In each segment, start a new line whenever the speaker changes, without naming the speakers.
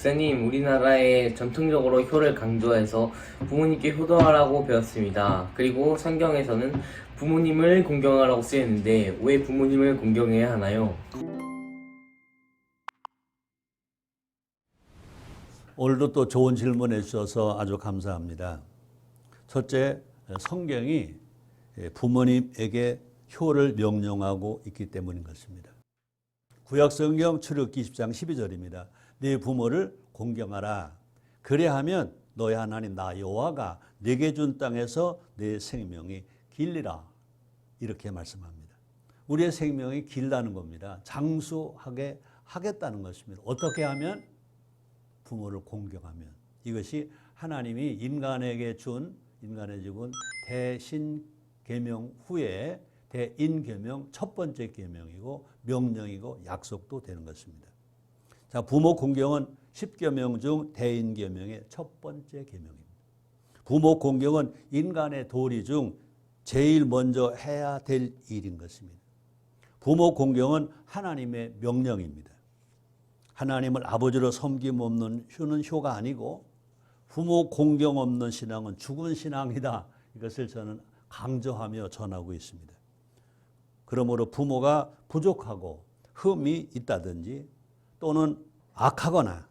목사님, 우리나라에 전통적으로 효를 강조해서 부모님께 효도하라고 배웠습니다. 그리고 성경에서는 부모님을 공경하라고 쓰였는데 왜 부모님을 공경해야 하나요?
오늘도 또 좋은 질문해 주셔서 아주 감사합니다. 첫째, 성경이 부모님에게 효를 명령하고 있기 때문인 것입니다. 구약성경 출애굽기 20장 12절입니다. 네 부모를 공경하라. 그래하면 너의 하나님 나 여호와가 네게 준 땅에서 네 생명이 길리라. 이렇게 말씀합니다. 우리의 생명이 길다는 겁니다. 장수하게 하겠다는 것입니다. 어떻게 하면? 부모를 공경하면. 이것이 하나님이 인간에게 준 대신계명 후에 대인계명 첫 번째 계명이고 명령이고 약속도 되는 것입니다. 자, 부모 공경은 10계명 중 대인계명의 첫 번째 계명입니다. 부모 공경은 인간의 도리 중 제일 먼저 해야 될 일인 것입니다. 부모 공경은 하나님의 명령입니다. 하나님을 아버지로 섬김 없는 효는 효가 아니고 부모 공경 없는 신앙은 죽은 신앙이다. 이것을 저는 강조하며 전하고 있습니다. 그러므로 부모가 부족하고 흠이 있다든지 또는 악하거나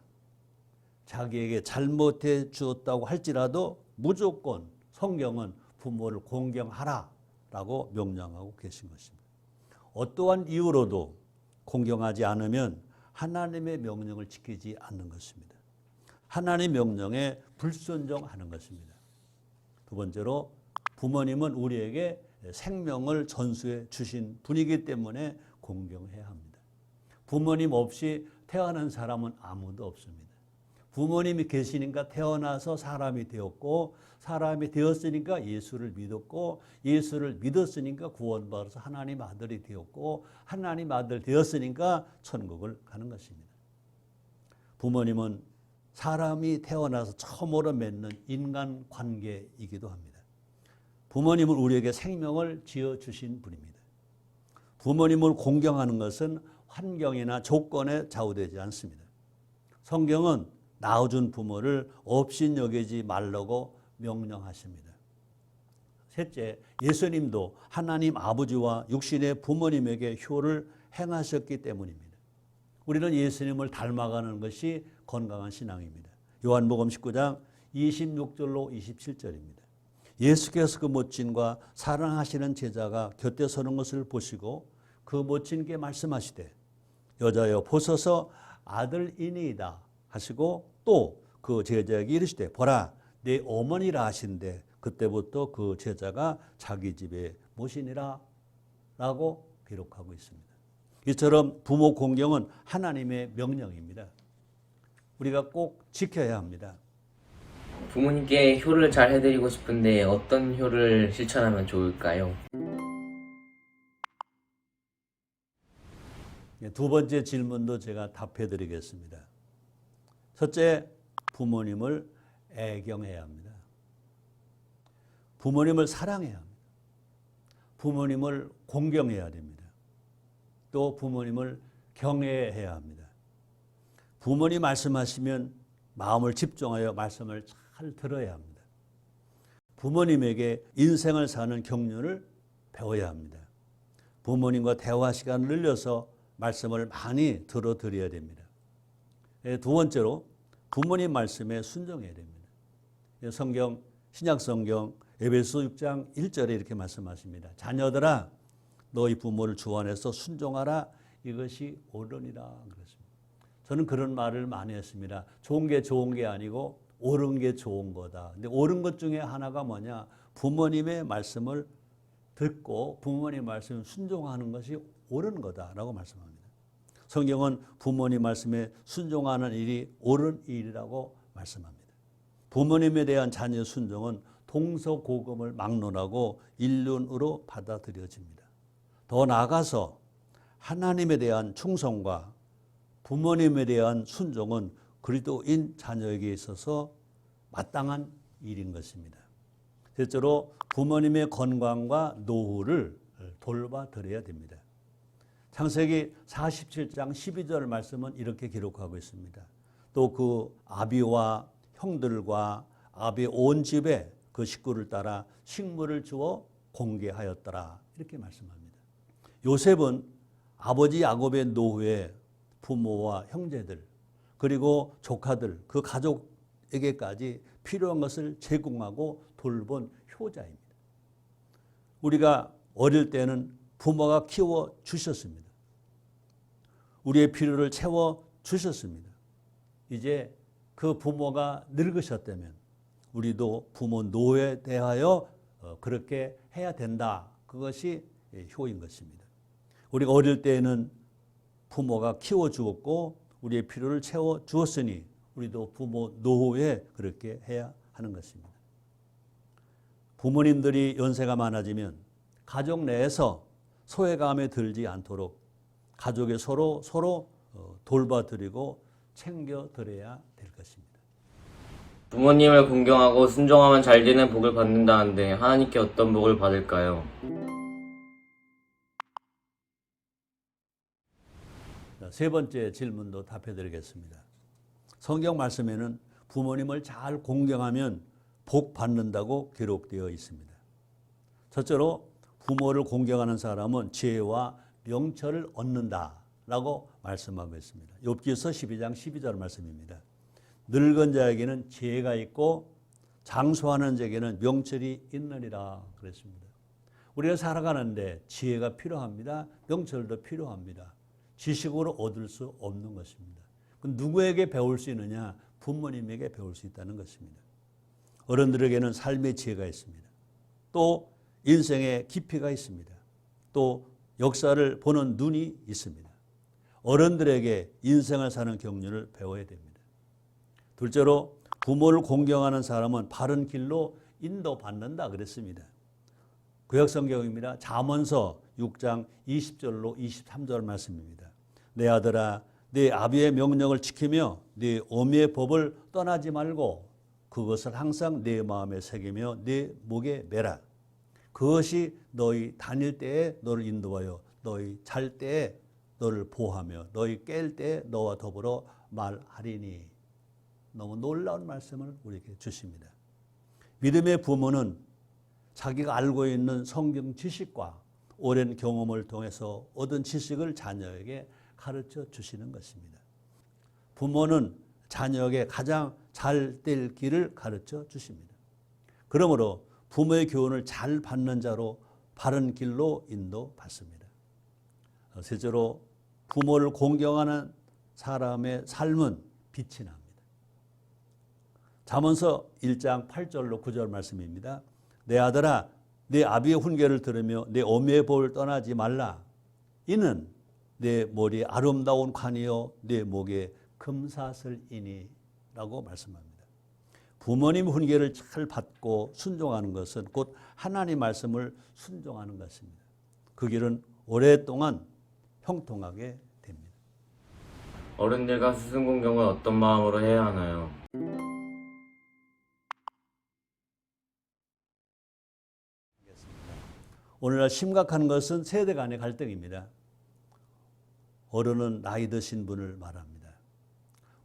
자기에게 잘못해 주었다고 할지라도 무조건 성경은 부모를 공경하라라고 명령하고 계신 것입니다. 어떠한 이유로도 공경하지 않으면 하나님의 명령을 지키지 않는 것입니다. 하나님의 명령에 불순종하는 것입니다. 두 번째로 부모님은 우리에게 생명을 전수해 주신 분이기 때문에 공경해야 합니다. 부모님 없이 태어난 사람은 아무도 없습니다. 부모님이 계시니까 태어나서 사람이 되었고 사람이 되었으니까 예수를 믿었고 예수를 믿었으니까 구원받아서 하나님 아들이 되었고 하나님 아들 되었으니까 천국을 가는 것입니다. 부모님은 사람이 태어나서 처음으로 맺는 인간관계이기도 합니다. 부모님은 우리에게 생명을 지어주신 분입니다. 부모님을 공경하는 것은 환경이나 조건에 좌우되지 않습니다. 성경은 낳아준 부모를 업신여기지 말라고 명령하십니다. 셋째, 예수님도 하나님 아버지와 육신의 부모님에게 효를 행하셨기 때문입니다. 우리는 예수님을 닮아가는 것이 건강한 신앙입니다. 요한복음 19장 26절로 27절입니다. 예수께서 그 모친과 사랑하시는 제자가 곁에 서는 것을 보시고 그 모친께 말씀하시되 여자여 보소서 아들이니이다 하시고 또 그 제자에게 이르시되 보라 내 어머니라 하신대 그때부터 그 제자가 자기 집에 모시니라 라고 기록하고 있습니다. 이처럼 부모 공경은 하나님의 명령입니다. 우리가 꼭 지켜야 합니다.
부모님께 효를 잘 해드리고 싶은데 어떤 효를 실천하면 좋을까요?
두 번째 질문도 제가 답해 드리겠습니다. 첫째, 부모님을 애경해야 합니다. 부모님을 사랑해야 합니다. 부모님을 공경해야 됩니다. 또 부모님을 경외해야 합니다. 부모님 말씀하시면 마음을 집중하여 말씀을 잘 들어야 합니다. 부모님에게 인생을 사는 경륜을 배워야 합니다. 부모님과 대화 시간을 늘려서 말씀을 많이 들어드려야 됩니다. 두 번째로 부모님 말씀에 순종해야 됩니다. 성경, 신약성경 에베소 6장 1절에 이렇게 말씀하십니다. 자녀들아 너희 부모를 주 안에서 순종하라 이것이 옳으니라 그랬습니다. 저는 그런 말을 많이 했습니다. 좋은 게 아니고 옳은 게 좋은 거다. 근데 옳은 것 중에 하나가 뭐냐? 부모님의 말씀을 듣고 부모님 말씀을 순종하는 것이 옳은 거다라고 말씀합니다. 성경은 부모님 말씀에 순종하는 일이 옳은 일이라고 말씀합니다. 부모님에 대한 자녀 순종은 동서고금을 막론하고 일륜으로 받아들여집니다. 더 나아가서 하나님에 대한 충성과 부모님에 대한 순종은 그리스도인 자녀에게 있어서 마땅한 일인 것입니다. 셋째로 부모님의 건강과 노후를 돌봐드려야 됩니다. 창세기 47장 12절 말씀은 이렇게 기록하고 있습니다. 또 그 아비와 형들과 아비의 온 집에 그 식구를 따라 식물을 주어 공개하였더라. 이렇게 말씀합니다. 요셉은 아버지 야곱의 노후에 부모와 형제들 그리고 조카들 그 가족에게까지 필요한 것을 제공하고 돌본 효자입니다. 우리가 어릴 때는 부모가 키워 주셨습니다. 우리의 필요를 채워 주셨습니다. 이제 그 부모가 늙으셨다면 우리도 부모 노후에 대하여 그렇게 해야 된다. 그것이 효인 것입니다. 우리가 어릴 때에는 부모가 키워주었고 우리의 필요를 채워주었으니 우리도 부모 노후에 그렇게 해야 하는 것입니다. 부모님들이 연세가 많아지면 가족 내에서 소외감에 들지 않도록 가족에 서로 돌봐드리고 챙겨드려야 될 것입니다.
부모님을 공경하고 순종하면 잘 되는 복을 받는다는데 하나님께 어떤 복을 받을까요?
세 번째 질문도 답해드리겠습니다. 성경 말씀에는 부모님을 잘 공경하면 복 받는다고 기록되어 있습니다. 첫째로 부모를 공경하는 사람은 지혜와 명철을 얻는다라고 말씀하고 있습니다. 욥기서 12장 12절 말씀입니다. 늙은 자에게는 지혜가 있고 장수하는 자에게는 명철이 있느니라 그랬습니다. 우리가 살아가는데 지혜가 필요합니다. 명철도 필요합니다. 지식으로 얻을 수 없는 것입니다. 누구에게 배울 수 있느냐? 부모님에게 배울 수 있다는 것입니다. 어른들에게는 삶의 지혜가 있습니다. 또 인생의 깊이가 있습니다. 또 역사를 보는 눈이 있습니다. 어른들에게 인생을 사는 경륜을 배워야 됩니다. 둘째로 부모를 공경하는 사람은 바른 길로 인도받는다 그랬습니다. 구약성경입니다. 잠언서 6장 20절로 23절 말씀입니다. 내 아들아 네 아비의 명령을 지키며 네 어미의 법을 떠나지 말고 그것을 항상 내 마음에 새기며 내 목에 매라. 그것이 너희 다닐 때에 너를 인도하여 너희 잘 때에 너를 보호하며 너희 깰 때에 너와 더불어 말하리니. 너무 놀라운 말씀을 우리에게 주십니다. 믿음의 부모는 자기가 알고 있는 성경 지식과 오랜 경험을 통해서 얻은 지식을 자녀에게 가르쳐 주시는 것입니다. 부모는 자녀에게 가장 잘 될 길을 가르쳐 주십니다. 그러므로 부모의 교훈을 잘 받는 자로 바른 길로 인도받습니다. 셋째로 부모를 공경하는 사람의 삶은 빛이 납니다. 잠언서 1장 8절로 9절 말씀입니다. 내 아들아 내 아비의 훈계를 들으며 내 어미의 법을 떠나지 말라. 이는 내 머리에 아름다운 관이요 내 목에 금사슬이니 라고 말씀합니다. 부모님 훈계를 잘 받고 순종하는 것은 곧 하나님 말씀을 순종하는 것입니다. 그 길은 오랫동안 형통하게 됩니다.
어른들과 스승 공경을 어떤 마음으로 해야 하나요?
오늘날 심각한 것은 세대 간의 갈등입니다. 어른은 나이 드신 분을 말합니다.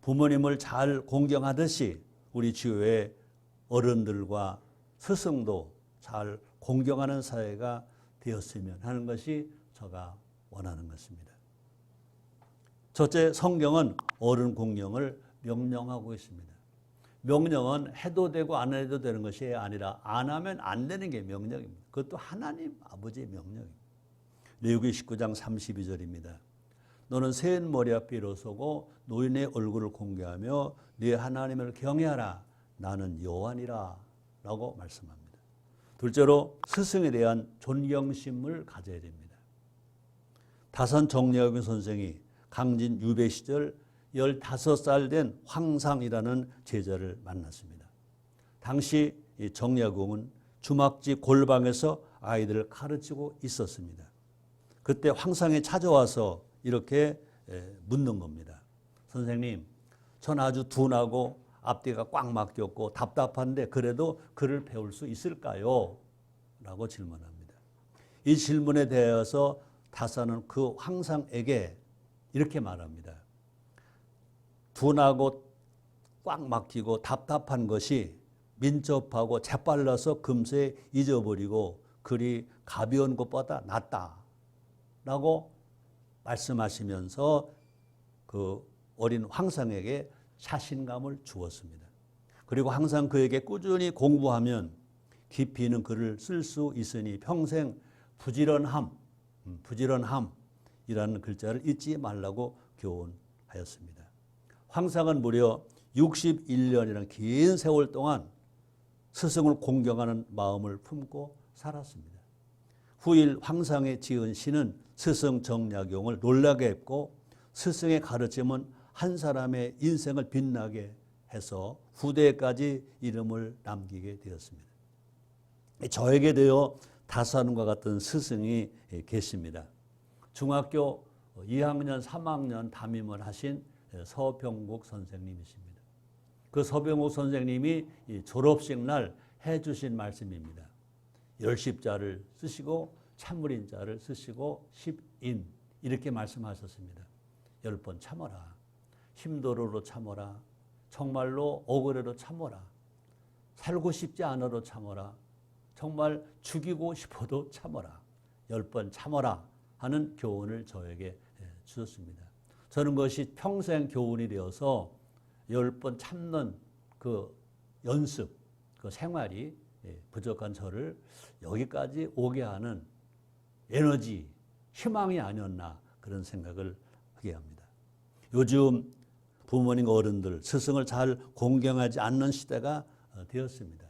부모님을 잘 공경하듯이 우리 주위의 어른들과 스승도 잘 공경하는 사회가 되었으면 하는 것이 제가 원하는 것입니다. 첫째, 성경은 어른 공경을 명령하고 있습니다. 명령은 해도 되고 안 해도 되는 것이 아니라 안 하면 안 되는 게 명령입니다. 그것도 하나님 아버지의 명령입니다. 레위기 19장 32절입니다. 너는 센 머리 앞에 일어서고 노인의 얼굴을 공개하며 네 하나님을 경외하라. 나는 여호와니라 라고 말씀합니다. 둘째로 스승에 대한 존경심을 가져야 됩니다. 다산 정약용 선생이 강진 유배 시절 15살 된 황상이라는 제자를 만났습니다. 당시 정약용은 주막집 골방에서 아이들을 가르치고 있었습니다. 그때 황상이 찾아와서 이렇게 묻는 겁니다. 선생님, 전 아주 둔하고 앞뒤가 꽉 막혔고 답답한데 그래도 글을 배울 수 있을까요? 라고 질문합니다. 이 질문에 대해서 다산은 그 황상에게 이렇게 말합니다. 둔하고 꽉 막히고 답답한 것이 민첩하고 재빨라서 금세 잊어버리고 그리 가벼운 것보다 낫다라고 말씀하시면서 그 어린 황상에게 자신감을 주었습니다. 그리고 항상 그에게 꾸준히 공부하면 깊이 있는 글을 쓸 수 있으니 평생 부지런함이라는 글자를 잊지 말라고 교훈하였습니다. 황상은 무려 61년이라는 긴 세월 동안 스승을 공경하는 마음을 품고 살았습니다. 후일 황상에 지은 시는 스승 정약용을 놀라게 했고 스승의 가르침은 한 사람의 인생을 빛나게 해서 후대까지 이름을 남기게 되었습니다. 저에게 되어 다산과 같은 스승이 계십니다. 중학교 2학년, 3학년 담임을 하신 서병국 선생님이십니다. 그 서병국 선생님이 졸업식 날 해주신 말씀입니다. 열십자를 쓰시고 참물인자를 쓰시고 십인 이렇게 말씀하셨습니다. 10번 참어라. 힘들어도 참어라. 정말로 억울해도 참어라. 살고 싶지 않아도 참어라. 정말 죽이고 싶어도 참어라. 10번 참어라 하는 교훈을 저에게 주셨습니다. 저는 그것이 평생 교훈이 되어서 10번 참는 그 연습, 그 생활이 부족한 저를 여기까지 오게 하는 에너지, 희망이 아니었나 그런 생각을 하게 합니다. 요즘 부모님 어른들 스승을 잘 공경하지 않는 시대가 되었습니다.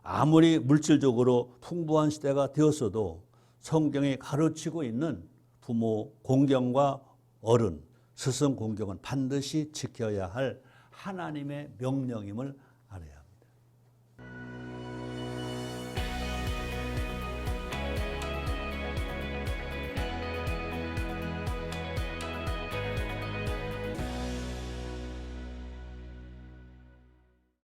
아무리 물질적으로 풍부한 시대가 되었어도 성경이 가르치고 있는 부모 공경과 어른, 스승 공경은 반드시 지켜야 할 하나님의 명령임을